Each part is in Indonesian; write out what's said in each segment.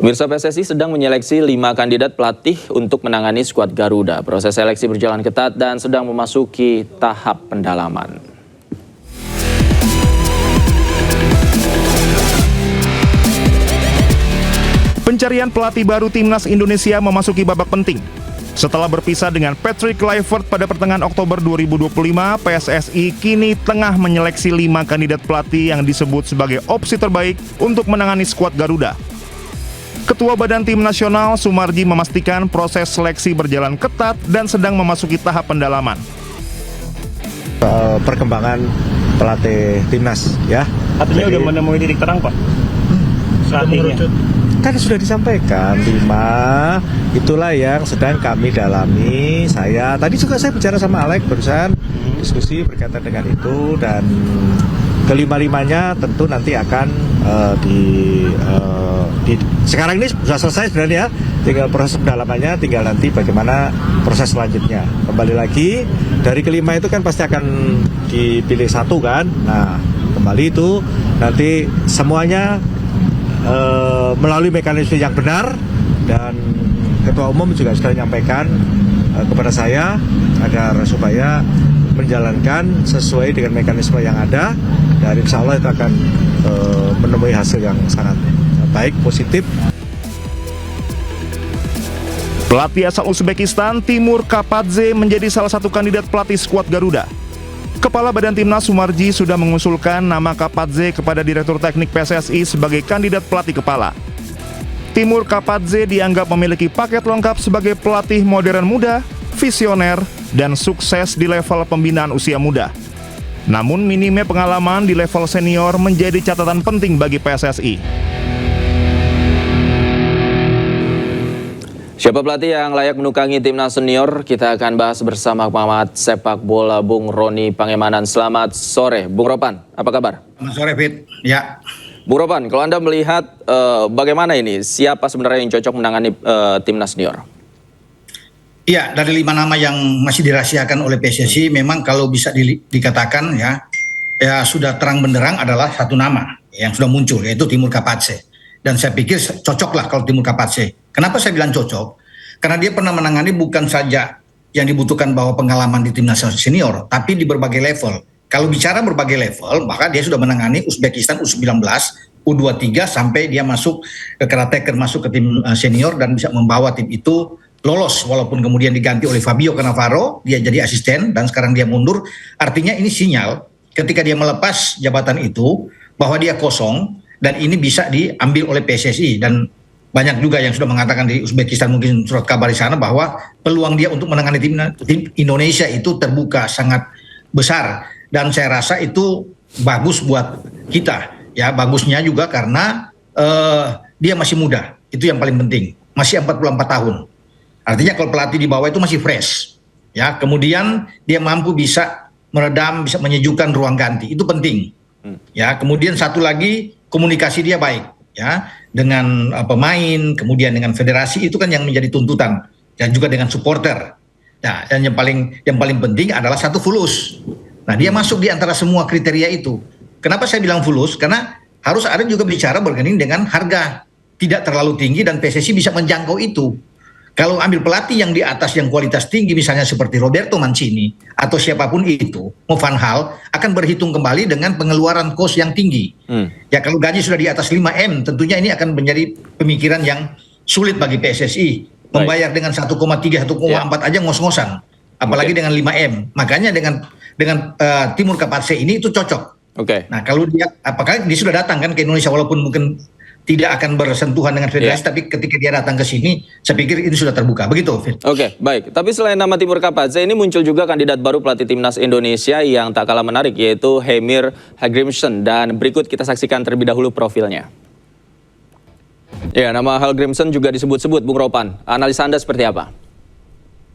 Pemirsa, PSSI sedang menyeleksi 5 kandidat pelatih untuk menangani skuad Garuda. Proses seleksi berjalan ketat dan sedang memasuki tahap pendalaman. Pencarian pelatih baru Timnas Indonesia memasuki babak penting. Setelah berpisah dengan Patrick Kluivert pada pertengahan Oktober 2025, PSSI kini tengah menyeleksi 5 kandidat pelatih yang disebut sebagai opsi terbaik untuk menangani skuad Garuda. Ketua Badan Tim Nasional Sumarji memastikan proses seleksi berjalan ketat dan sedang memasuki tahap pendalaman. Perkembangan pelatih timnas, ya. Artinya udah menemui titik terang, Pak? Saat ini kan sudah disampaikan 5, itulah yang sedang kami dalami. Tadi juga saya bicara sama Alex barusan, diskusi berkaitan dengan itu, dan kelima-limanya tentu nanti akan sekarang ini sudah selesai sebenarnya, tinggal proses pendalamannya, tinggal nanti bagaimana proses selanjutnya. Kembali lagi, dari kelima itu kan pasti akan dipilih satu kan. Nah, kembali itu nanti semuanya melalui mekanisme yang benar, dan Ketua Umum juga sudah menyampaikan kepada saya agar supaya menjalankan sesuai dengan mekanisme yang ada, dan insya Allah itu akan menemui hasil yang sangat baik, positif. Pelatih asal Uzbekistan, Timur Kapadze, menjadi salah satu kandidat pelatih skuad Garuda. Kepala Badan Timnas Sumarji sudah mengusulkan nama Kapadze kepada Direktur Teknik PSSI sebagai kandidat pelatih kepala. Timur Kapadze dianggap memiliki paket lengkap sebagai pelatih modern muda, visioner, dan sukses di level pembinaan usia muda. Namun minimnya pengalaman di level senior menjadi catatan penting bagi PSSI. Siapa pelatih yang layak menukangi timnas senior? Kita akan bahas bersama pengamat sepak bola Bung Roni Pangemanan. Selamat sore, Bung Ropan. Apa kabar? Selamat sore, Fit. Ya. Bung Ropan, kalau Anda melihat bagaimana ini? Siapa sebenarnya yang cocok menangani timnas senior? Iya, dari 5 nama yang masih dirahasiakan oleh PSSI, memang kalau bisa dikatakan ya sudah terang benderang adalah satu nama yang sudah muncul, yaitu Timur Kapadze. Dan saya pikir cocoklah kalau Timur Kapadze. Kenapa saya bilang cocok? Karena dia pernah menangani bukan saja yang dibutuhkan bahwa pengalaman di timnas senior, tapi di berbagai level. Kalau bicara berbagai level, maka dia sudah menangani Uzbekistan U19, U23 sampai dia masuk ke caretaker, masuk ke tim senior dan bisa membawa tim itu lolos, walaupun kemudian diganti oleh Fabio Cannavaro, dia jadi asisten dan sekarang dia mundur. Artinya ini sinyal ketika dia melepas jabatan itu bahwa dia kosong dan ini bisa diambil oleh PSSI. Dan banyak juga yang sudah mengatakan di Uzbekistan, mungkin surat kabar di sana, bahwa peluang dia untuk menangani tim Indonesia itu terbuka sangat besar, dan saya rasa itu bagus buat kita ya. Bagusnya juga karena dia masih muda, itu yang paling penting, masih 44 tahun. Artinya kalau pelatih di bawah itu masih fresh, ya. Kemudian dia mampu bisa meredam, bisa menyejukkan ruang ganti, itu penting. Ya, kemudian satu lagi, komunikasi dia baik, ya, dengan pemain, kemudian dengan federasi, itu kan yang menjadi tuntutan, dan juga dengan supporter. Nah, dan yang paling penting adalah satu fulus. Nah, dia masuk di antara semua kriteria itu. Kenapa saya bilang fulus? Karena harus ada juga bicara bergening dengan harga tidak terlalu tinggi dan PSSI bisa menjangkau itu. Kalau ambil pelatih yang di atas yang kualitas tinggi, misalnya seperti Roberto Mancini atau siapapun itu, mau Van Gaal, akan berhitung kembali dengan pengeluaran kos yang tinggi. Ya, kalau gaji sudah di atas 5M, tentunya ini akan menjadi pemikiran yang sulit bagi PSSI. Membayar dengan 1,3, 1,4 aja ngos-ngosan, apalagi dengan 5M. Makanya dengan Timur Kapadze ini itu cocok. Nah, kalau dia, apakah dia sudah datang kan ke Indonesia, walaupun mungkin tidak akan bersentuhan dengan federasi, tapi ketika dia datang ke sini, saya pikir ini sudah terbuka. Begitu, Fit. Baik. Tapi selain nama Timur Kapadze, ini muncul juga kandidat baru pelatih timnas Indonesia yang tak kalah menarik, yaitu Heimir Hallgrímsson. Dan berikut kita saksikan terlebih dahulu profilnya. Ya, nama Hallgrímsson juga disebut-sebut, Bung Ropan. Analisa Anda seperti apa?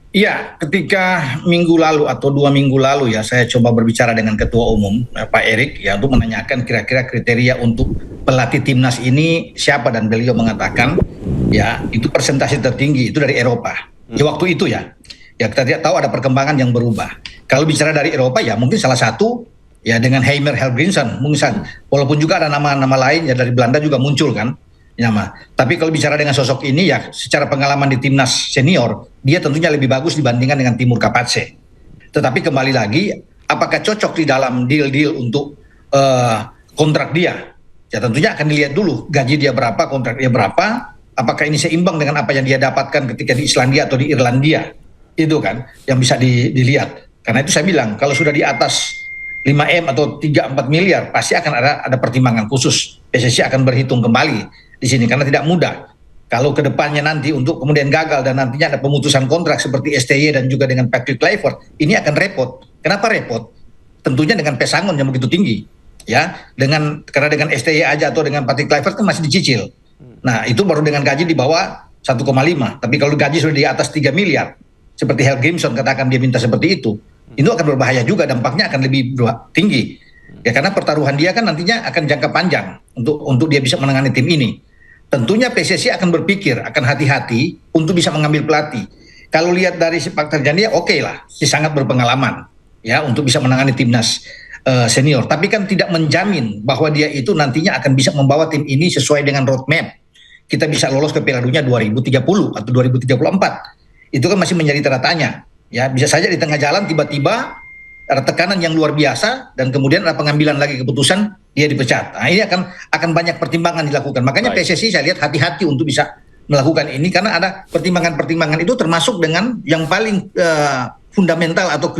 Iya, ketika minggu lalu atau 2 minggu lalu ya, saya coba berbicara dengan Ketua Umum Pak Erik ya, untuk menanyakan kira-kira kriteria untuk pelatih timnas ini siapa, dan beliau mengatakan ya itu persentase tertinggi itu dari Eropa. Di waktu itu ya kita tidak tahu ada perkembangan yang berubah. Kalau bicara dari Eropa ya mungkin salah satu ya dengan Heimir Hallgrímsson, mungkin walaupun juga ada nama-nama lain ya dari Belanda juga muncul kan. nama. Tapi kalau bicara dengan sosok ini ya secara pengalaman di timnas senior, dia tentunya lebih bagus dibandingkan dengan Timur Kapatse. Tetapi kembali lagi, apakah cocok di dalam deal-deal untuk kontrak dia? Ya tentunya akan dilihat dulu gaji dia berapa, kontrak dia berapa, apakah ini seimbang dengan apa yang dia dapatkan ketika di Islandia atau di Irlandia. Itu kan yang bisa dilihat. Karena itu saya bilang kalau sudah di atas 5M atau 3-4 miliar pasti akan ada pertimbangan khusus. PSSI akan berhitung kembali di sini karena tidak mudah. Kalau ke depannya nanti untuk kemudian gagal dan nantinya ada pemutusan kontrak seperti STY dan juga dengan Patrick Kluivert, ini akan repot. Kenapa repot? Tentunya dengan pesangon yang begitu tinggi. Ya, karena dengan STY aja atau dengan Patrick Kluivert kan masih dicicil. Nah, itu baru dengan gaji di bawah 1,5. Tapi kalau gaji sudah di atas 3 miliar, seperti Helgrimsson katakan dia minta seperti itu akan berbahaya juga, dampaknya akan lebih tinggi. Ya karena pertaruhan dia kan nantinya akan jangka panjang untuk dia bisa menangani tim ini. Tentunya PSSI akan berpikir, akan hati-hati untuk bisa mengambil pelatih. Kalau lihat dari sepak terjangnya, oke lah, dia sangat berpengalaman ya untuk bisa menangani timnas senior. Tapi kan tidak menjamin bahwa dia itu nantinya akan bisa membawa tim ini sesuai dengan roadmap. Kita bisa lolos ke Piala Dunia 2030 atau 2034. Itu kan masih menjadi tanda tanya. Ya bisa saja di tengah jalan tiba-tiba ada tekanan yang luar biasa dan kemudian ada pengambilan lagi keputusan dia dipecat. Nah ini akan banyak pertimbangan dilakukan. Makanya PSSI saya lihat hati-hati untuk bisa melakukan ini karena ada pertimbangan-pertimbangan itu termasuk dengan yang paling fundamental atau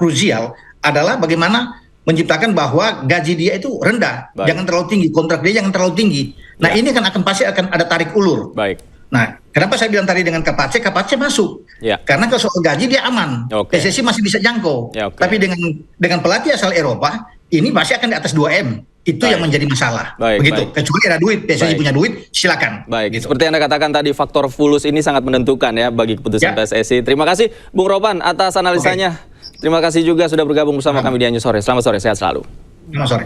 krusial adalah bagaimana menciptakan bahwa gaji dia itu rendah, jangan terlalu tinggi, kontrak dia jangan terlalu tinggi. Nah ini kan pasti akan ada tarik ulur. Nah, kenapa saya bilang tadi dengan Kapatse masuk? Karena kalau soal gaji dia aman. PSSI masih bisa jangkau. Tapi dengan pelatih asal Eropa, ini pasti akan di atas 2M. Itu yang menjadi masalah. Begitu. Kecuali ada duit, PSSI punya duit, silakan. Gitu. Seperti Anda katakan tadi, faktor fulus ini sangat menentukan ya bagi keputusan PSSI. Terima kasih Bung Ropan atas analisanya. Terima kasih juga sudah bergabung bersama kami di Anju Sore. Selamat sore, sehat selalu. Selamat sore.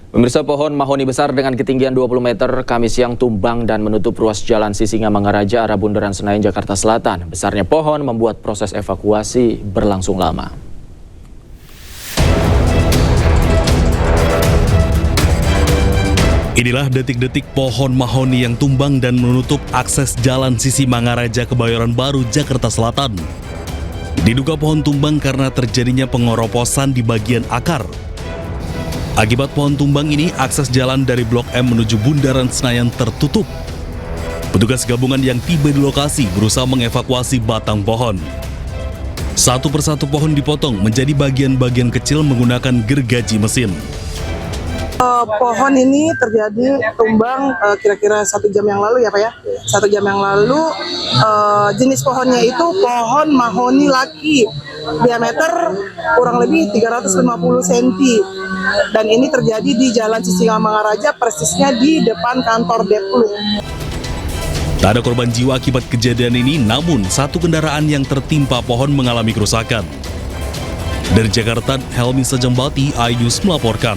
Pemirsa, pohon mahoni besar dengan ketinggian 20 meter Kamis siang tumbang dan menutup ruas jalan Sisingamangaraja arah Bundaran Senayan Jakarta Selatan. Besarnya pohon membuat proses evakuasi berlangsung lama. Inilah detik-detik pohon mahoni yang tumbang dan menutup akses jalan Sisingamangaraja Kebayoran Baru Jakarta Selatan. Diduga pohon tumbang karena terjadinya pengoroposan di bagian akar. Akibat pohon tumbang ini, akses jalan dari Blok M menuju Bundaran Senayan tertutup. Petugas gabungan yang tiba di lokasi berusaha mengevakuasi batang pohon. Satu persatu pohon dipotong menjadi bagian-bagian kecil menggunakan gergaji mesin. Pohon ini terjadi tumbang kira-kira 1 jam yang lalu ya Pak ya. 1 jam yang lalu, jenis pohonnya itu pohon mahoni laki. Diameter kurang lebih 350 cm. Dan ini terjadi di Jalan Sisingamangaraja, persisnya di depan kantor Deplu. Tak ada korban jiwa akibat kejadian ini, namun satu kendaraan yang tertimpa pohon mengalami kerusakan. Dari Jakarta, Helmi Sajambati, iNews melaporkan.